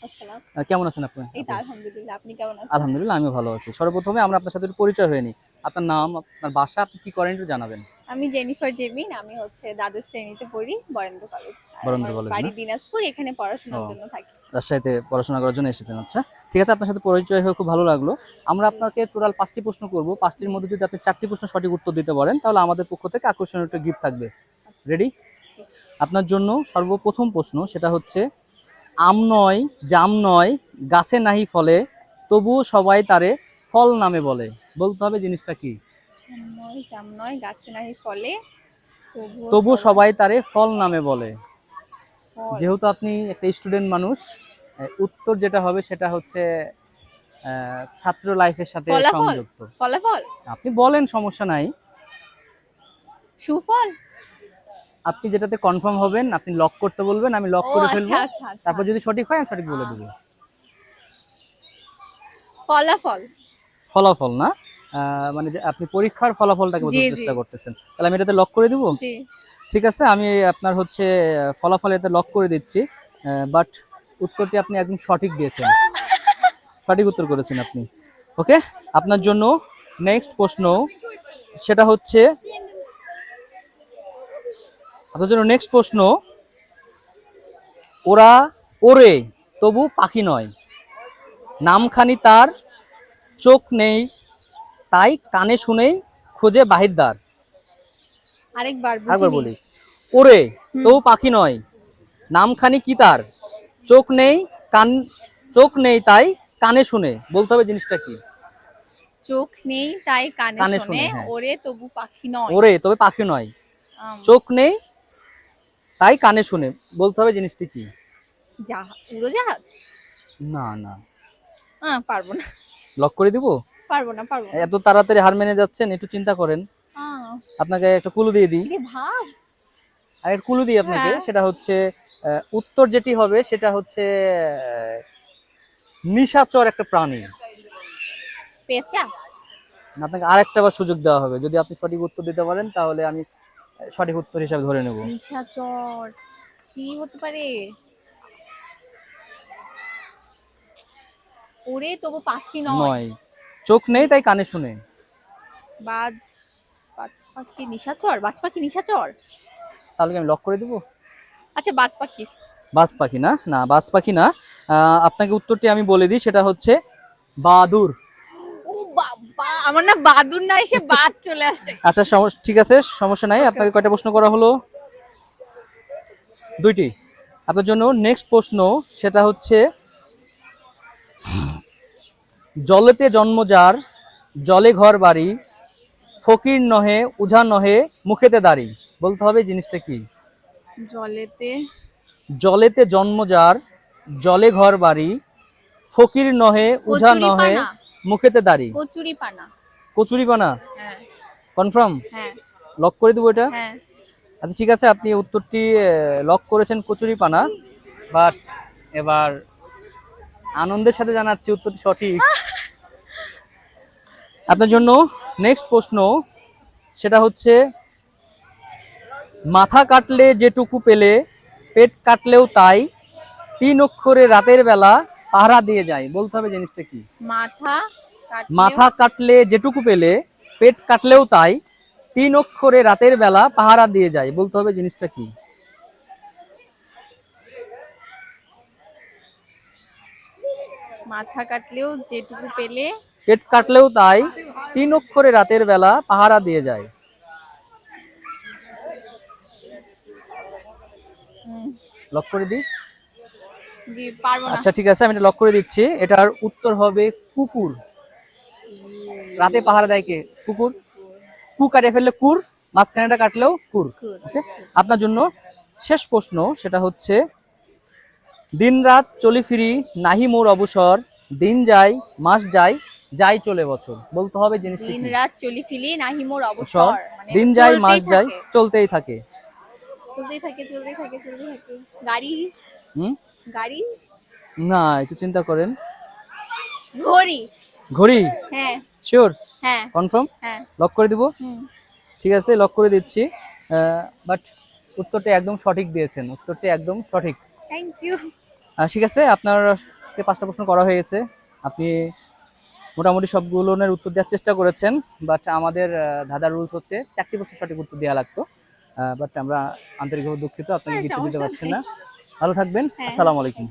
আসসালাম। কেমন আছেন আপনি? এই তো আলহামদুলিল্লাহ। আপনি কেমন আছেন? আলহামদুলিল্লাহ আমিও ভালো আছি। সর্বপ্রথমে আমরা আপনার সাথে একটু পরিচয় হয়ে নিই। আপনার নাম, আপনার বাসা, আপনি কি করেন একটু জানাবেন। আমি জেনিফার জেমিন। আমি দ্বাদশ শ্রেণীতে পড়ি বরেন্দ্র কলেজ। আর বরেন্দ্র আমার কলেজ না? বাড়ি দিনাজপুর। এখানে ও পড়াশোনার জন্য থাকি। রাজশাহীতে পড়াশোনা করার জন্য এসেছেন। আচ্ছা, ঠিক আছে, আপনার সাথে পরিচয় হয়ে খুব ভালো লাগলো। আমরা আপনাকে টোটাল ৫টি প্রশ্ন করব। ৫টির মধ্যে যদি আপনি ৪টি প্রশ্ন সঠিক উত্তর দিতে পারেন, তাহলে আমাদের পক্ষ থেকে আকর্ষণীয় একটা গিফট থাকবে। আচ্ছা। রেডি? জি। আপনার জন্য সর্বপ্রথম প্রশ্ন সেটা হচ্ছে, আম নয়, জাম নয়, গাছে নাহি ফলে, তবুও সবাই তারে ফল নামে বলে। বলতে হবে জিনিসটা কি? আম নয়, জাম নয়, গাছে নাহি ফলে, তবুও তবুও সবাই সবাই তারে ফল নামে বলে। ফল। যেহেতু আপনি একটা স্টুডেন্ট মানুষ, উত্তর যেটা হবে সেটা হচ্ছে ছাত্র লাইফের সাথে ফলাফল। সংযুক্ত। ফলাফল। আপনি বলেন, সমস্যা নাই। সুফল। আপনি যেটাতে কনফার্ম হবেন আপনি লক করতে বলবেন, আমি লক ও করে আচ্ছা ফেলবো। আচ্ছা আচ্ছা। তারপর যদি সঠিক হয় আমি সঠিক বলে দেবো। ফলাফল। ফলাফল না, মানে যে আপনি পরীক্ষার ফলাফলটাকে জি বোঝার জি চেষ্টা করতেছেন, তাহলে আমি এটাতে লক করে দিব। জি। ঠিক আছে, আমি আপনার হচ্ছে ফলাফল এতে লক করে দিচ্ছি। বাট উত্তরটি আপনি একদম সঠিক দিয়েছেন, সঠিক উত্তর করেছেন আপনি। ওকে, আপনার জন্য নেক্সট প্রশ্ন সেটা হচ্ছে, ওরা ওরে তবু পাখি নয়, নামখানি তার, চোখ নেই তাই কানে শুনেই খোঁজে বাহিরদার। আরেকবার আরেকবার বুঝিনি। বলি, ওরে হুম। তবু পাখি নয়, নামখানি কি তার, চোখ নেই কান, চোখ নেই তাই কানে শুনে। বলতে হবে জিনিসটা কি? চোখ নেই তাই কানে কানে শোনে, শুনে, হ্যাঁ। ওরে তবু পাখি নয়। ওরে তবে পাখি নয়, আম, চোখ নেই তাই কানে শুনে। বলতে হবে জিনিসটি কি? উড়োজাহাজ। না না, পারবো না। লক করে দিব। পারবো না। এত তাড়াতাড়ি হার মেনে যাচ্ছেন, একটু চিন্তা করেন। আপনাকে একটা ক্লু দিয়ে দিই, কিরে ভাব। আর একটা ক্লু দিই আপনাকে, হ্যাঁ। সেটা হচ্ছে উত্তর যেটি হবে সেটা হচ্ছে নিশাচর একটা প্রাণী। পেঁচা। আপনাকে আরেকটা বার সুযোগ দেওয়া হবে, যদি আপনি সঠিক উত্তর দিতে পারেন তাহলে আমি সঠিক উত্তর হিসাবে ধরে নেব। নিশাচর কি হতে পারে? ওরে তবু পাখি নয়। নয়, চোখ নেই তাই কানে শুনে। বাজ। বাজ পাখি নিশাচর, বাজ পাখি নিশাচর। তাহলে কি আমি লক করে দিব? আচ্ছা, বাজ পাখি। বাজ পাখি না, না বাজ পাখি না। আপনাকে উত্তরটি আমি বলে দিই, সেটা হচ্ছে বাদুড়। ও বাবা, আমার না বাদুর না এসে বাজ চলে আসছে। আচ্ছা, ঠিক আছে, সমস্যা নাই। ওকে আপনাকে ওকে। কয়টা প্রশ্ন করা হলো? 2টি। আপনার জন্য নেক্সট প্রশ্ন সেটা হচ্ছে, জলেতে জন্ম যার, জলে ঘর বাড়ি, ফকির নহে উঝা নহে মুখেতে দাড়ি। বলতে হবে জিনিসটা কি? জলেতে। জলেতে জন্ম যার, জলে ঘর বাড়ি, ফকির নহে উঝা কচুরি নহে পানা। মুখেতে দাড়ি। কচুরি পানা। কচুরি পানা? হ্যাঁ কনফার্ম? হ্যাঁ লক করে দেবো এটা? হ্যাঁ। আচ্ছা, ঠিক আছে, আপনি উত্তরটি লক করেছেন কচুরি পানা। বাট এবার আনন্দের সাথে জানাচ্ছি উত্তরটি সঠিক। আপনার জন্য নেক্সট প্রশ্ন সেটা হচ্ছে, মাথা কাটলে যেটুকু পেলে, পেট কাটলেও তাই, 3 অক্ষরে রাতের বেলা পাহারা দিয়ে যায়। বলতে হবে জিনিসটা কি? মাথা মাথা কাটলেও। কাটলে যেটুকু পেলে, পেট কাটলেও তাই, 3 অক্ষরে রাতের বেলা পাহারা দিয়ে যায়। বলতে হবে জিনিসটা কি? মাথা কাটলেও যেটুকু পেলে। পেট কাটলেও তাই, 3 অক্ষরে রাতের বেলা পাহারা দিয়ে যায়। লক করে দিই? পারবো না। আচ্ছা, ঠিক আছে, আমি এটা লক করে দিচ্ছি। এটার উত্তর হবে কুকুর। রাতে পাহারা দেয় কে? কুকুর। কু কাটে ফেললে কুর, মাঝখানেটা কাটলেও কুর। ওকে, আপনার জন্য শেষ প্রশ্ন সেটা হচ্ছে, দিন রাত চলি ফিরি নাহি মোর অবসর, দিন যায় মাস যায়, যাই চলে বছর। বলতে হবে জিনিসটা দিন কি? রাত চলি ফিরি নাহি মোর অবসর, অবসর, মানে দিন এটা যায় মাস চলতেই যায়, থাকে। চলতেই থাকে। চলতেই থাকে। গাড়ি। হুম, গাড়ি। না, একটু চিন্তা করেন। ঘড়ি। ঘড়ি? হ্যাঁ শিওর? হ্যাঁ কনফার্ম? হ্যাঁ। লক করে দিব? হুম। ঠিক আছে, লক করে দিচ্ছি। বাট উত্তরটি একদম সঠিক দিয়েছেন, উত্তরটি একদম সঠিক। Thank you. ঠিক আছে, আপনার আপনাকে 5টা প্রশ্ন করা হয়েছে, আপনি মোটামুটি সবগুলোর উত্তর দেওয়ার চেষ্টা করেছেন, বাট আমাদের ধাঁধার রুলস হচ্ছে 4টি প্রশ্ন সঠিক উত্তর দেওয়া লাগতো, বাট আমরা আন্তরিকভাবে দুঃখিত আপনাকে হ্যাঁ, গিফট দিতে সমস্যা পারছি নেই। না। ভালো থাকবেন, হ্যাঁ। আসসালামু আলাইকুম।